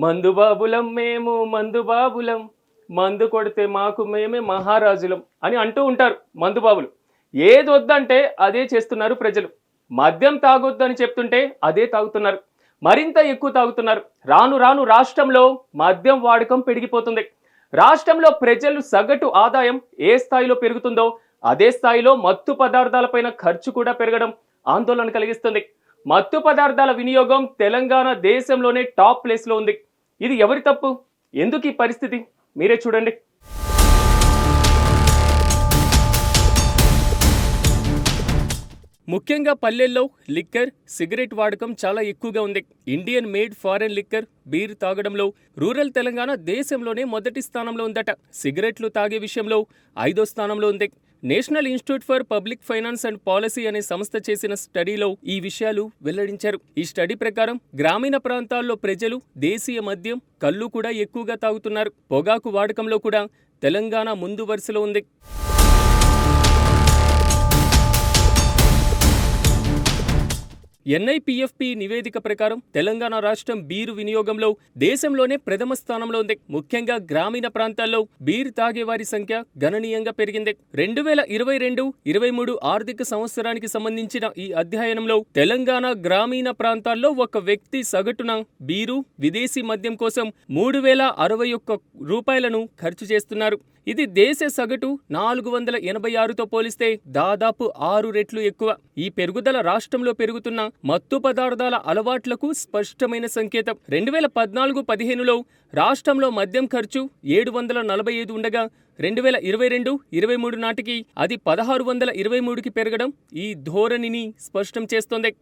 మందు బాబులం మేము మందు బాబులం, మందు కొడితే మాకు మేమే మహారాజులం అని అంటూ ఉంటారు మందు బాబులు. ఏది వద్దంటే అదే చేస్తున్నారు ప్రజలు. మద్యం తాగొద్దని చెప్తుంటే అదే తాగుతున్నారు, మరింత ఎక్కువ తాగుతున్నారు. రాను రాను రాష్ట్రంలో మద్యం వాడకం పెరిగిపోతుంది. రాష్ట్రంలో ప్రజలు సగటు ఆదాయం ఏ స్థాయిలో పెరుగుతుందో అదే స్థాయిలో మత్తు పదార్థాలపైన ఖర్చు కూడా పెరగడం ఆందోళన కలిగిస్తుంది. మత్తు పదార్థాల వినియోగం తెలంగాణ దేశంలోనే టాప్ ప్లేస్లో ఉంది. ఇది ఎవరి తప్పు? ఎందుకు ఈ పరిస్థితి? మీరే చూడండి. ముఖ్యంగా పల్లెల్లో లిక్కర్, సిగరెట్ వాడకం చాలా ఎక్కువగా ఉంది. Indian made foreign liquor, beer తాగడంలో రూరల్ తెలంగాణ దేశంలోనే మొదటి స్థానంలో ఉందట. సిగరెట్లు తాగే విషయంలో 5వ స్థానంలో ఉంది. National institute for public finance and policy అనే సంస్థ చేసిన స్టడీలో ఈ విషయాలు వెల్లడించారు. ఈ స్టడీ ప్రకారం గ్రామీణ ప్రాంతాల్లో ప్రజలు దేశీయ మద్యం, కళ్ళు కూడా ఎక్కువగా తాగుతున్నారు. పొగాకు వాడకంలో కూడా తెలంగాణ ముందు వరుసలో ఉంది. ఎన్ఐపిఎఫ్పి నివేదిక ప్రకారం తెలంగాణ రాష్ట్రం బీరు వినియోగంలో దేశంలోనే ప్రథమ స్థానంలో ఉంది. ముఖ్యంగా గ్రామీణ ప్రాంతాల్లో బీరు తాగేవారి సంఖ్య గణనీయంగా పెరిగింది. 2022-23 ఆర్థిక సంవత్సరానికి సంబంధించిన ఈ అధ్యయనంలో తెలంగాణ గ్రామీణ ప్రాంతాల్లో ఒక వ్యక్తి సగటున బీరు, విదేశీ మద్యం కోసం 3,061 రూపాయలను ఖర్చు చేస్తున్నారు. ఇది దేశ సగటు 486తో పోలిస్తే దాదాపు 6 రెట్లు ఎక్కువ. ఈ పెరుగుదల రాష్ట్రంలో పెరుగుతున్న మత్తు పదార్థాల అలవాట్లకు స్పష్టమైన సంకేతం. 2014-15లో రాష్ట్రంలో మద్యం ఖర్చు 745 ఉండగా 2022-23 నాటికి అది 1623కి పెరగడం ఈ ధోరణిని స్పష్టం చేస్తోంది.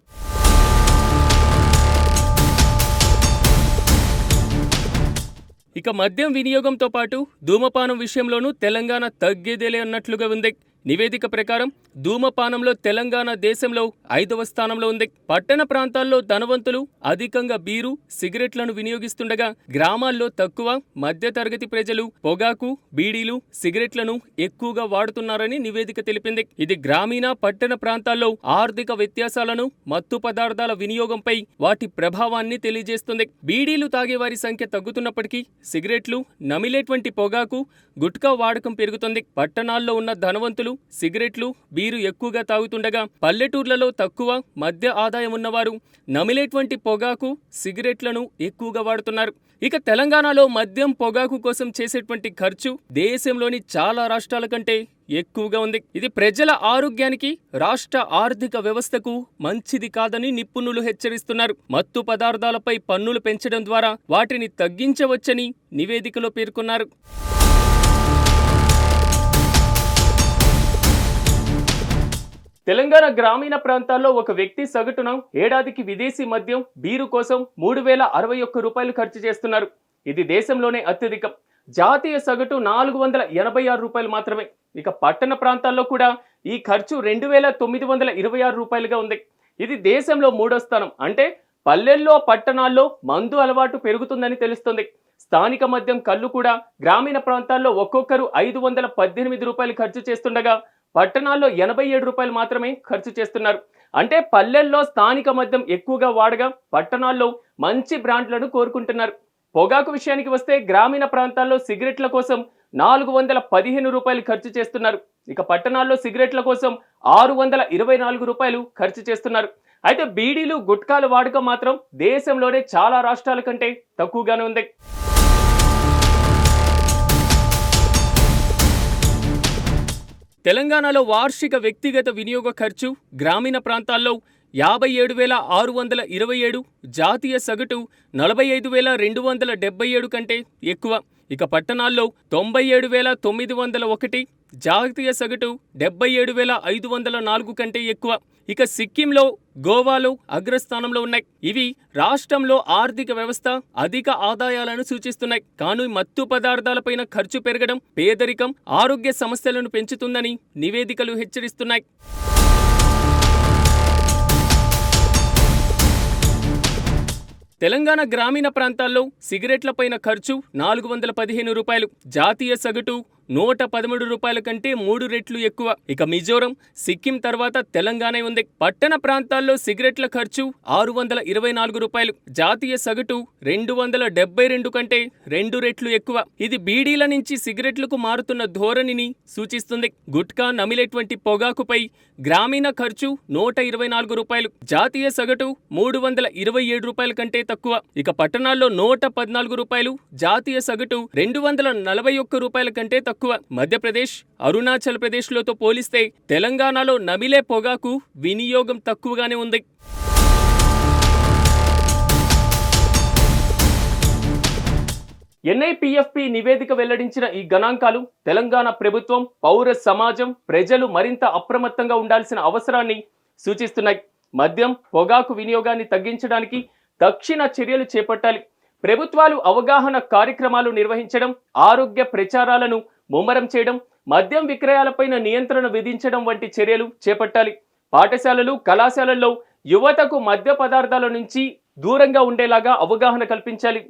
ఇక మద్యం వినియోగంతో పాటు ధూమపానం విషయంలోనూ తెలంగాణ తగ్గేదేలే అన్నట్లుగా ఉంది. నివేదిక ప్రకారం ధూమపానంలో తెలంగాణ దేశంలో 5వ స్థానంలో ఉంది. పట్టణ ప్రాంతాల్లో ధనవంతులు అధికంగా బీరు, సిగరెట్లను వినియోగిస్తుండగా గ్రామాల్లో తక్కువ మధ్యతరగతి ప్రజలు పొగాకు, బీడీలు, సిగరెట్లను ఎక్కువగా వాడుతున్నారని నివేదిక తెలిపింది. ఇది గ్రామీణ, పట్టణ ప్రాంతాల్లో ఆర్థిక వ్యత్యాసాలను, మత్తు పదార్థాల వినియోగంపై వాటి ప్రభావాన్ని తెలియజేస్తుంది. బీడీలు తాగేవారి సంఖ్య తగ్గుతున్నప్పటికీ సిగరెట్లు, నమిలేటువంటి పొగాకు, గుట్కా వాడకం పెరుగుతుంది. పట్టణాల్లో ఉన్న ధనవంతులు సిగరెట్లు, బీరు ఎక్కువగా తాగుతుండగా పల్లెటూర్లలో తక్కువ మధ్య ఆదాయం ఉన్నవారు నమిలేటువంటి పొగాకు, సిగరెట్లను ఎక్కువగా వాడుతున్నారు. ఇక తెలంగాణలో మద్యం, పొగాకు కోసం చేసేటువంటి ఖర్చు దేశంలోని చాలా రాష్ట్రాల కంటే ఎక్కువగా ఉంది. ఇది ప్రజల ఆరోగ్యానికి, రాష్ట్ర ఆర్థిక వ్యవస్థకు మంచిది కాదని నిపుణులు హెచ్చరిస్తున్నారు. మత్తు పదార్థాలపై పన్నులు పెంచడం ద్వారా వాటిని తగ్గించవచ్చని నివేదికలో పేర్కొన్నారు. తెలంగాణ గ్రామీణ ప్రాంతాల్లో ఒక వ్యక్తి సగటున ఏడాదికి విదేశీ మద్యం, బీరు కోసం 3,061 రూపాయలు ఖర్చు చేస్తున్నారు. ఇది దేశంలోనే అత్యధికం. జాతీయ సగటు 486 రూపాయలు మాత్రమే. ఇక పట్టణ ప్రాంతాల్లో కూడా ఈ ఖర్చు 2,926 రూపాయలుగా ఉంది. ఇది దేశంలో 3వ స్థానం. అంటే పల్లెల్లో, పట్టణాల్లో మందు అలవాటు పెరుగుతుందని తెలుస్తుంది. స్థానిక మద్యం, కళ్ళు కూడా గ్రామీణ ప్రాంతాల్లో ఒక్కొక్కరు 518 రూపాయలు ఖర్చు చేస్తుండగా పట్టణాల్లో 87 రూపాయలు మాత్రమే ఖర్చు చేస్తున్నారు. అంటే పల్లెల్లో స్థానిక మద్యం ఎక్కువగా వాడగా పట్టణాల్లో మంచి బ్రాండ్లను కోరుకుంటున్నారు. పొగాకు విషయానికి వస్తే గ్రామీణ ప్రాంతాల్లో సిగరెట్ల కోసం 415 రూపాయలు ఖర్చు చేస్తున్నారు. ఇక పట్టణాల్లో సిగరెట్ల కోసం 624 రూపాయలు ఖర్చు చేస్తున్నారు. అయితే బీడీలు, గుట్కాల వాడకం మాత్రం దేశంలోనే చాలా రాష్ట్రాల కంటే తక్కువగానే ఉంది. తెలంగాణలో వార్షిక వ్యక్తిగత వినియోగ ఖర్చు గ్రామీణ ప్రాంతాల్లో 57,627, జాతీయ సగటు 45,277 కంటే ఎక్కువ. ఇక పట్టణాల్లో 97,901, జాతీయ సగటు 77,504 కంటే ఎక్కువ. ఇక సిక్కింలో, గోవాలో అగ్రస్థానంలో ఉన్నాయి. ఇవి రాష్ట్రంలో ఆర్థిక వ్యవస్థ, అధిక ఆదాయాలను సూచిస్తున్నాయి. కానీ మత్తు పదార్థాలపైన ఖర్చు పెరగడం పేదరికం, ఆరోగ్య సమస్యలను పెంచుతుందని నివేదికలు హెచ్చరిస్తున్నాయి. తెలంగాణ గ్రామీణ ప్రాంతాల్లో సిగరెట్లపైన ఖర్చు 415 రూపాయలు, జాతీయ సగటు 113 కంటే 3 రెట్లు ఎక్కువ. ఇక మిజోరం, సిక్కిం తర్వాత తెలంగాణ ఉంది. పట్టణ ప్రాంతాల్లో సిగరెట్ల ఖర్చు 624 రూపాయలు. జాతీయ సగటు 272 కంటే 2 రెట్లు ఎక్కువ. ఇది బీడీల నుంచి సిగరెట్లకు మారుతున్న ధోరణిని సూచిస్తుంది. గుట్కా, నమిలేటువంటి పొగాకుపై గ్రామీణ ఖర్చు 124 రూపాయలు. జాతీయ సగటు 327 రూపాయల కంటే తక్కువ. ఇక పట్టణాల్లో 114 రూపాయలు, జాతీయ సగటు 241 రూపాయల కంటే తక్కువ. మధ్యప్రదేశ్, అరుణాచల్ ప్రదేశ్లతో పోలిస్తే తెలంగాణలో నమిలే పొగాకు వినియోగం తక్కువగానే ఉంది. ఎన్ఐపిఎఫ్పి నివేదిక వెల్లడించిన ఈ గణాంకాలు తెలంగాణ ప్రభుత్వం, పౌర సమాజం, ప్రజలు మరింత అప్రమత్తంగా ఉండాల్సిన అవసరాన్ని సూచిస్తున్నాయి. మద్యం, పొగాకు వినియోగాన్ని తగ్గించడానికి తక్షణ చర్యలు చేపట్టాలి. ప్రభుత్వాలు అవగాహన కార్యక్రమాలు నిర్వహించడం, ఆరోగ్య ప్రచారాలను ముమ్మరం చేయడం, మద్యం విక్రయాలపైన నియంత్రణ విధించడం వంటి చర్యలు చేపట్టాలి. పాఠశాలలు, కళాశాలల్లో యువతకు మద్య పదార్థాల నుంచి దూరంగా ఉండేలాగా అవగాహన కల్పించాలి.